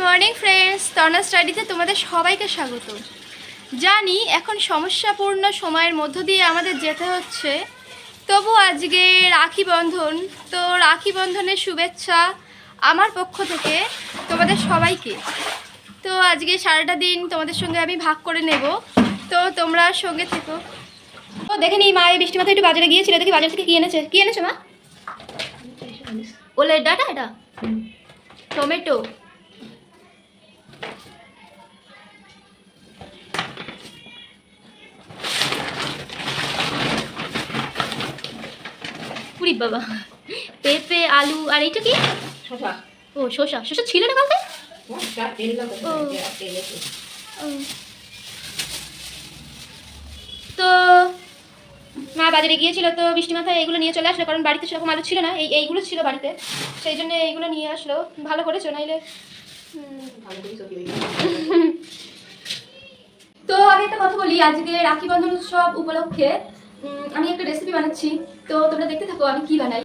Morning friends, তর্না স্টাডিতে তোমাদের সবাইকে স্বাগত। জানি এখন সমস্যাপূর্ণ সময়ের মধ্য দিয়ে আমাদের যেতে হচ্ছে, তবু আজকে রাখি বন্ধন। তো রাখি বন্ধনের শুভেচ্ছা আমার পক্ষ থেকে তোমাদের সবাইকে। তো আজকে সারাটা দিন তোমাদের সঙ্গে আমি ভাগ করে নেব, তো তোমরা সঙ্গে থেকো। তো দেখে নি মা, এই বৃষ্টি মাথায় একটু বাজারে গিয়েছিল, দেখি বাজার থেকে কি এনেছে মা? ওলের ডাটা, এটা টমেটো, পুরি বাবা, পেঁপে, আলু, আর এইটা কি? শসা। ও শসা, শসা ছিল না কালকে? তো মা বাজারে গিয়েছিল, তো বৃষ্টি মাথায় এইগুলো নিয়ে চলে আসলো, কারণ বাড়িতে সেরকম আলু ছিল না, এইগুলো ছিল বাড়িতে, সেই জন্য এইগুলো নিয়ে আসলো। ভালো করেছো, নাইলে তো আমি একটা কথা বলি, আজকে রাখি বন্ধন উৎসব উপলক্ষে আমি একটা রেসিপি বানাচ্ছি, তো তোমরা দেখতে থাকো আমি কি বানাই।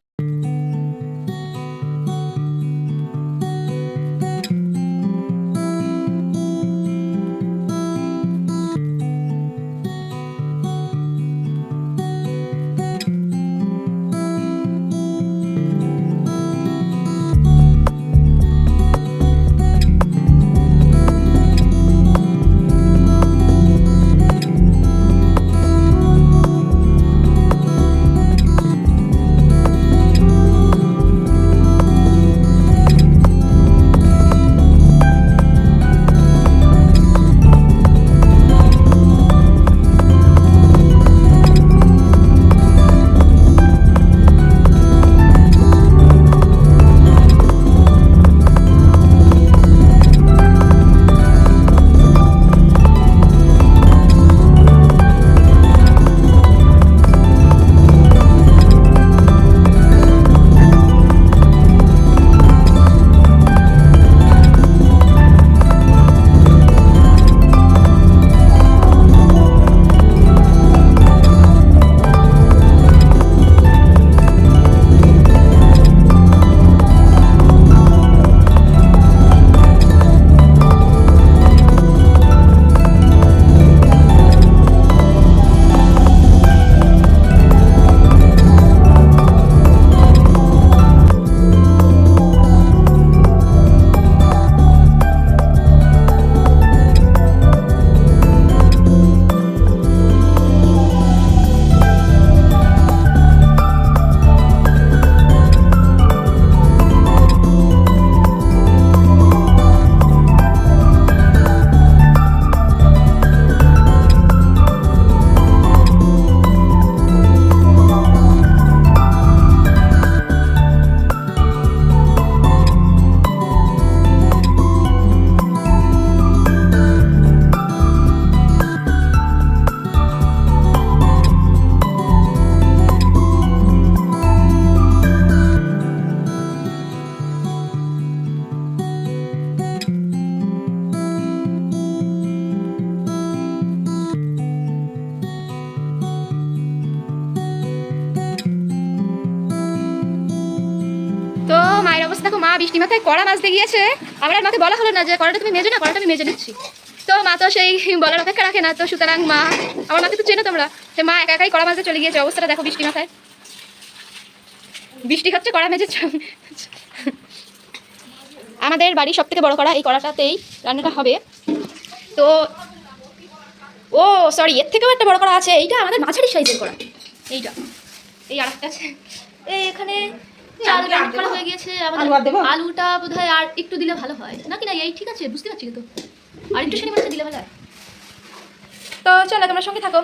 তো মায়ের অবস্থা দেখো, মা বৃষ্টি মাথায় কড়া মাজতে গিয়েছে। আমার আর মাকে বলা হলো না যে কড়াটা তুমি মেজো না, কড়াটা আমি মেজে নিচ্ছি। তো মা তো সেই বলার অপেক্ষা রাখে না, তো সুতরাং মা, আমার মাকে তো চেনো তোমরা, সে মা একা একাই কড়া মাজতে চলে গিয়েছে। অবস্থাটা দেখো বৃষ্টি মাথায়, বৃষ্টি হচ্ছে, কড়া মেজে আমাদের বাড়ির সব থেকে বড় কড়া, এই কড়াটাতেই রান্নাটা হবে। তো ও সরি, এর থেকেও একটা বড় কড়া আছে, এইটা আমাদের মাঝারি সাইজের কড়া। এইটা, এই আর একটা আছে এখানে। চাল করা হয়ে গিয়েছে, আলুটা বোধহয় আর একটু দিলে ভালো হয় নাকি, না এই ঠিক আছে, বুঝতে পারছি তো, আর একটু সেখানে দিলে ভালো হয়। তো চলো তোমার সঙ্গে থাকো।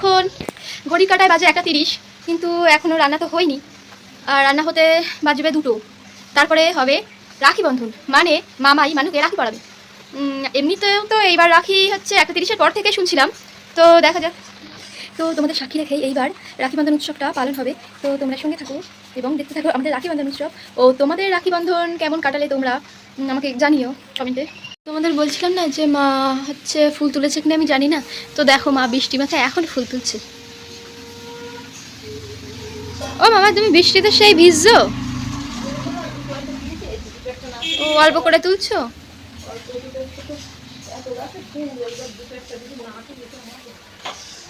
এখন ঘড়ি কাটায় বাজে 1:30, কিন্তু এখনও রান্না তো হয়নি। আর রান্না হতে বাজবে 2টো, তারপরে হবে রাখি বন্ধন, মানে মামাই মানুকে রাখি পরাবে। এমনিতেও তো এইবার রাখি হচ্ছে 1:30-এর পর থেকে শুনছিলাম, তো দেখা যাক। তো তোমাদের সাক্ষী রেখেই এইবার রাখি বন্ধন উৎসবটা পালন হবে। তো তোমরা সঙ্গে থাকো এবং দেখতে থাকো আমাদের রাখি বন্ধন উৎসব। ও তোমাদের রাখি বন্ধন কেমন কাটালে তোমরা আমাকে জানিও কমেন্টে। তোমাদের বলছিলাম না যে মা হচ্ছে ফুল তুলেছে কিনা আমি জানি না। তো দেখো মা বৃষ্টি মাথায় এখন ফুল তুলছে। ও মামা, তুমি বৃষ্টিতে সেই ভিজছো? ও অল্প করে তুলছো?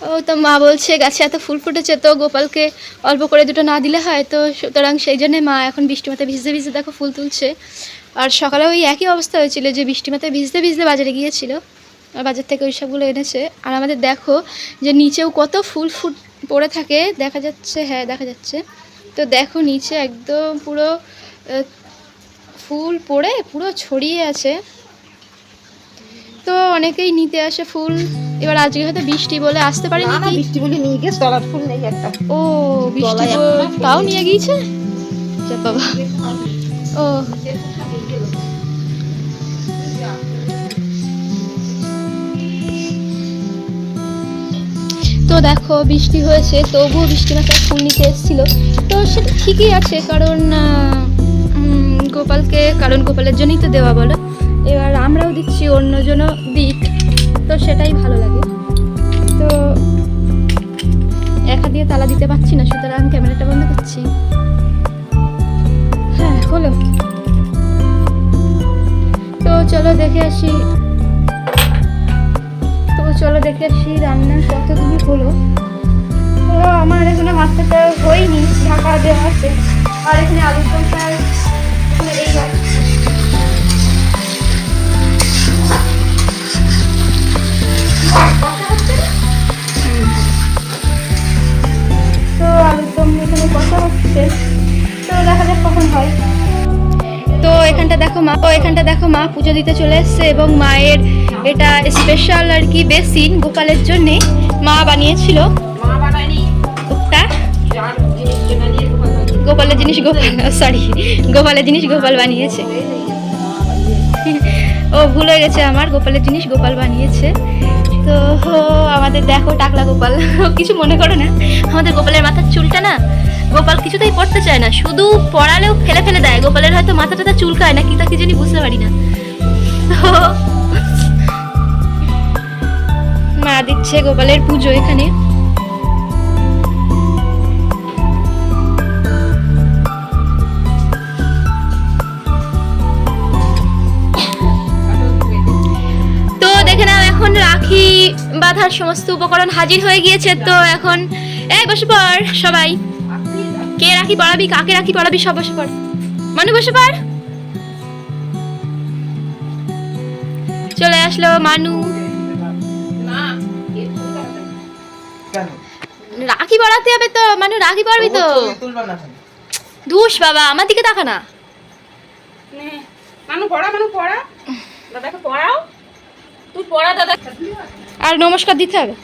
ও তো মা বলছে গাছে এত ফুল ফুটেছে, তো গোপালকে অল্প করে দুটো না দিলে হয়, তো সুতরাং সেই জন্যে মা এখন বৃষ্টি মাথায় ভিজতে ভিজতে দেখো ফুল তুলছে। আর সকালে ওই একই অবস্থা হয়েছিল যে বৃষ্টি মাথায় ভিজতে ভিজতে বাজারে গিয়েছিল, আর বাজার থেকে ওই সবগুলো এনেছে। আর আমাদের দেখো যে নিচেও কত ফুল পড়ে থাকে, দেখা যাচ্ছে? হ্যাঁ দেখা যাচ্ছে। তো দেখো নিচে একদম পুরো ফুল পড়ে পুরো ছড়িয়ে আছে। তো অনেকেই নিতে আসে ফুল। এবার আজকে হয়তো বৃষ্টি বলে আসতে পারেনি। না, বৃষ্টি বলে নিয়ে গিয়ে তলার ফুল নেই একটা। ও বৃষ্টি তাও নিয়ে গিয়েছে বাবা। ও তো দেখো বৃষ্টি হয়েছে, তবুও বৃষ্টি মাথায় ফুল নিতে এসেছিল। তো সেটা ঠিকই আছে, কারণ গোপালের জন্যই তো দেওয়া বলো। এবার আমরাও দিচ্ছি, অন্যজনও দিক, তো সেটাই ভালো লাগে। তো এক হাত দিয়ে তালা দিতে পারছি না, সুতরাং ক্যামেরাটা বন্ধ করছি। হ্যাঁ হলো। তো চলো দেখে আসি রান্না কত দূর হলো। তো আমার এখানে ভাতটা হয়নি, ঢাকা দেওয়া আছে। আর এখানে আলুর দমটা এই তো আলুর দম এখানে কষা হচ্ছে, তো দেখা যাক কখন হয়। তো এখানটা দেখো মা পুজো দিতে চলে এসছে, এবং মায়ের এটা স্পেশাল আর কি বেসিন গোপালের জন্যে মা বানিয়েছিল। গোপালের জিনিস গোপাল বানিয়েছে। ও ভুল হয়ে গেছে আমার, গোপালের জিনিস গোপাল বানিয়েছে। তো আমাদের দেখো টাকলা গোপাল, কিছু মনে করো না, আমাদের গোপালের মাথার চুলটা না গোপাল কিছুতেই পড়তে চায় না, শুধু পড়ালেও ফেলে ফেলে দেয়। গোপালের হয়তো মাথাটা চুলকায় না, কি তা কি জানি বুঝতে পারি না। তো মা দিচ্ছে গোপালের পুজো এখানে। তো দেখে নাও এখন রাখি বাঁধার সমস্ত উপকরণ হাজির হয়ে গিয়েছে। তো এখন এই বসে পড় সবাই, কে রাখি পড়াবি, কাকে রাখি পড়াবি, সব বসে পড়। মানু বসে পড়। চলে আসলো মানু। রাখি পড়াতে হবে তো মানু, রাখি পড়বি তো। ধুস বাবা, আমার দিকে তাকা না। মানু পড়া দাদাকে পড়াও, তুই পড়া দাদা। আর নমস্কার দিতে হবে।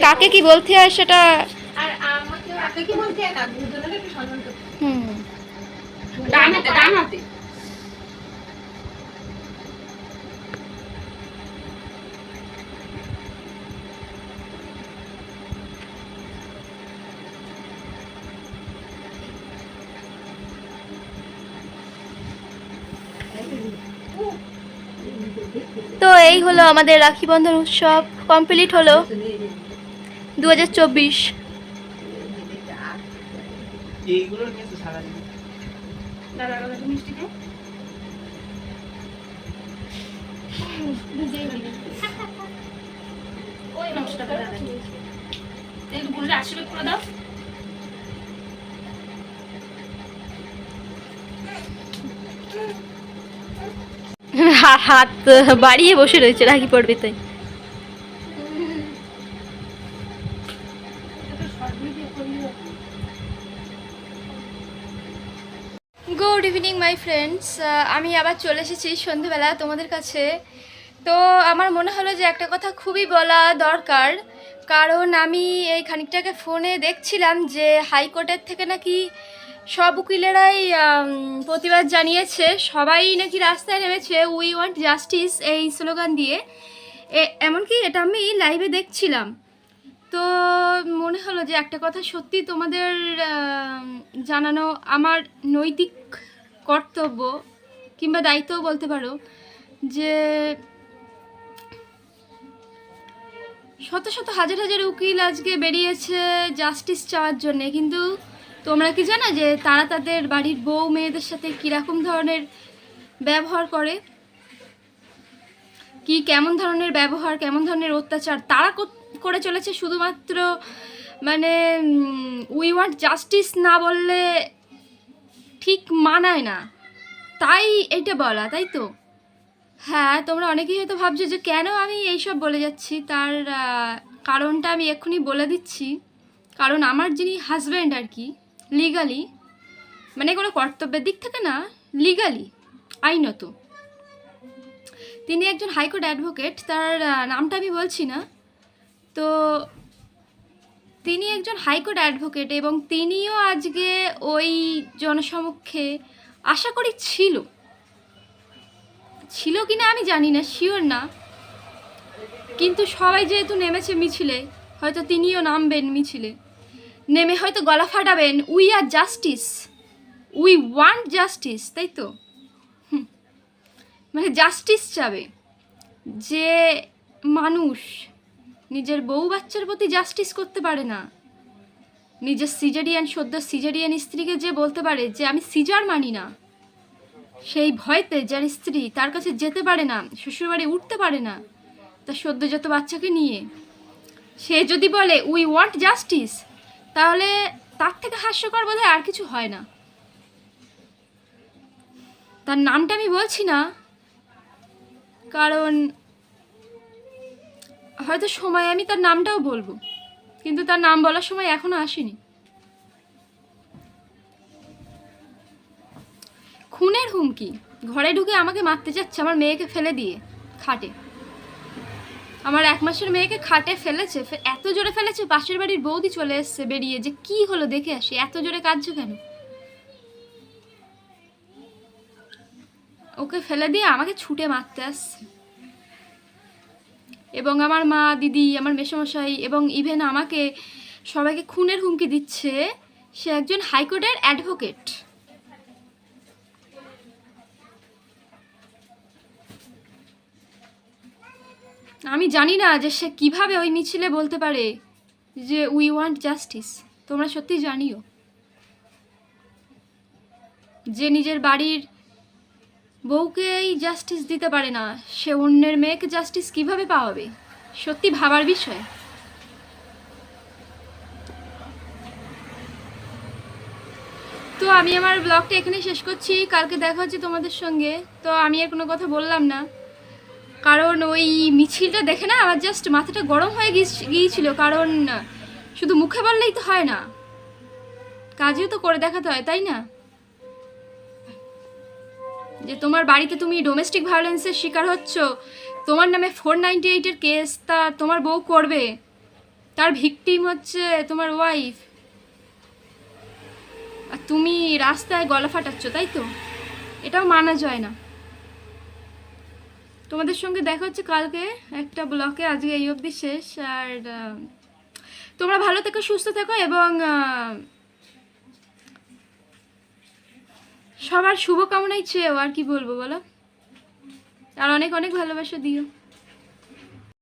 কাকে কি বলতে হয় সেটা। তো এই হলো আমাদের রাখি বন্ধন উৎসব কমপ্লিট হলো 2024। হাত বাড়িয়ে বসে রয়েছে, রাখি পড়বে তাই। গুড ইভিনিং মাই ফ্রেন্ডস, আমি আবার চলে এসেছি সন্ধ্যেবেলা তোমাদের কাছে। তো আমার মনে হলো যে একটা কথা খুবই বলা দরকার, কারণ আমি এই খানিকটাকে ফোনে দেখছিলাম যে হাইকোর্টের থেকে নাকি সব উকিলেরাই প্রতিবাদ জানিয়েছে, সবাই নাকি রাস্তায় নেমেছে উই ওয়ান্ট জাস্টিস এই স্লোগান দিয়ে। এমনকি এটা আমি লাইভে দেখছিলাম। তো মনে হলো যে একটা কথা সত্যি তোমাদের জানানো আমার নৈতিক কর্তব্য কিংবা দায়িত্বও বলতে পারো, যে শত শত হাজার হাজার উকিল আজকে বেরিয়েছে জাস্টিস চাওয়ার জন্যে, কিন্তু তোমরা কি জানো যে তারা তাদের বাড়ির বউ মেয়েদের সাথে কীরকম ধরনের ব্যবহার করে, কি কেমন ধরনের ব্যবহার, কেমন ধরনের অত্যাচার তারা করে চলেছে? শুধুমাত্র মানে উই ওয়ান্ট জাস্টিস না বললে ঠিক মানায় না, তাই এইটা বলা, তাই তো? হ্যাঁ, তোমরা অনেকেই হয়তো ভাবছো যে কেন আমি এইসব বলে যাচ্ছি, তার কারণটা আমি এক্ষুনি বলে দিচ্ছি। কারণ আমার যিনি হাজব্যান্ড আর কি, লিগালি, মানে কোনো কর্তব্যের দিক থেকে না, লিগালি আইনত তিনি একজন হাইকোর্ট অ্যাডভোকেট। তার নামটা আমি বলছি না। তো তিনি একজন হাইকোর্ট অ্যাডভোকেট এবং তিনিও আজকে ওই জনসমক্ষে আশা করি ছিল কি না আমি জানি না, শিওর না, কিন্তু সবাই যেহেতু নেমেছে মিছিলে, হয়তো তিনিও নামবেন মিছিলে, নেমে হয়তো গলা ফাটাবেন we are justice, we want justice, তাই তো? মানে জাস্টিস চাবে যে মানুষ নিজের বউ বাচ্চার প্রতি জাস্টিস করতে পারে না, নিজের সদ্য সিজারিয়ান স্ত্রীকে যে বলতে পারে যে আমি সিজার মানি না, সেই ভয়তে যার স্ত্রী তার কাছে যেতে পারে না, শ্বশুরবাড়ি উঠতে পারে না তার সদ্যজাত বাচ্চাকে নিয়ে, সে যদি বলে উই ওয়ান্ট জাস্টিস, তাহলে তার থেকে হাস্যকর বোধহয় আর কিছু হয় না। তার নামটা আমি বলছি না, কারণ হয়তো সময় আমি তার নামটাও বলবো, কিন্তু তার নাম বলার সময় এখনো আসেনি। খুনের হুমকি, ঘরে ঢুকে আমাকে মারতে যাচ্ছে, আমার মেয়েকে ফেলে দিয়ে খাটে, আমার 1 মাসের মেয়েকে খাটে ফেলেছে, এত জোরে ফেলেছে পাশের বাড়ির বৌদি চলে এসছে বেরিয়ে, যে কি হলো দেখে আসি, এত জোরে কাঁদছো কেন? ওকে ফেলে দিয়ে আমাকে ছুটে মারতে আসছে, এবং আমার মা, দিদি, আমার মেসোমশাই এবং ইভেন আমাকে সবাইকে খুনের হুমকি দিচ্ছে। সে একজন হাইকোর্টের অ্যাডভোকেট। আমি জানি না যে সে কিভাবে ওই মিছিলে বলতে পারে যে উই ওয়ান্ট জাস্টিস। তোমরা সত্যি জানিও যে নিজের বাড়ির বউকেই জাস্টিস দিতে পারে না, সে অন্যের মেয়েকে জাস্টিস কিভাবে পাওয়াবে? সত্যি ভাবার বিষয়। তো আমি আমার ব্লগটা এখানেই শেষ করছি, কালকে দেখা হচ্ছে তোমাদের সঙ্গে। তো আমি আর কোনো কথা বললাম না, কারণ ওই মিছিলটা দেখে না আমার জাস্ট মাথাটা গরম হয়ে গিয়েছিল। কারণ শুধু মুখে বললেই তো হয় না, কাজেও তো করে দেখাতে হয়, তাই না? যে তোমার বাড়িতে তুমি ডোমেস্টিক ভায়োলেন্সের শিকার হচ্ছ, তোমার নামে 498-এর কেস তা তোমার বউ করবে, তার ভিকটিম হচ্ছে তোমার ওয়াইফ, আর তুমি রাস্তায় গলা ফাটাচ্ছ, তাই তো? এটাও মানা যায় না। তোমাদের সঙ্গে দেখা হচ্ছে কালকে একটা ব্লকে। আজকে এই অবধি শেষ। আর তোমরা ভালো থেকো, সুস্থ থেকো, এবং সবার শুভকামনাই চেয়েও, আর কি বলবো বলো, আর অনেক অনেক ভালোবাসা দিও।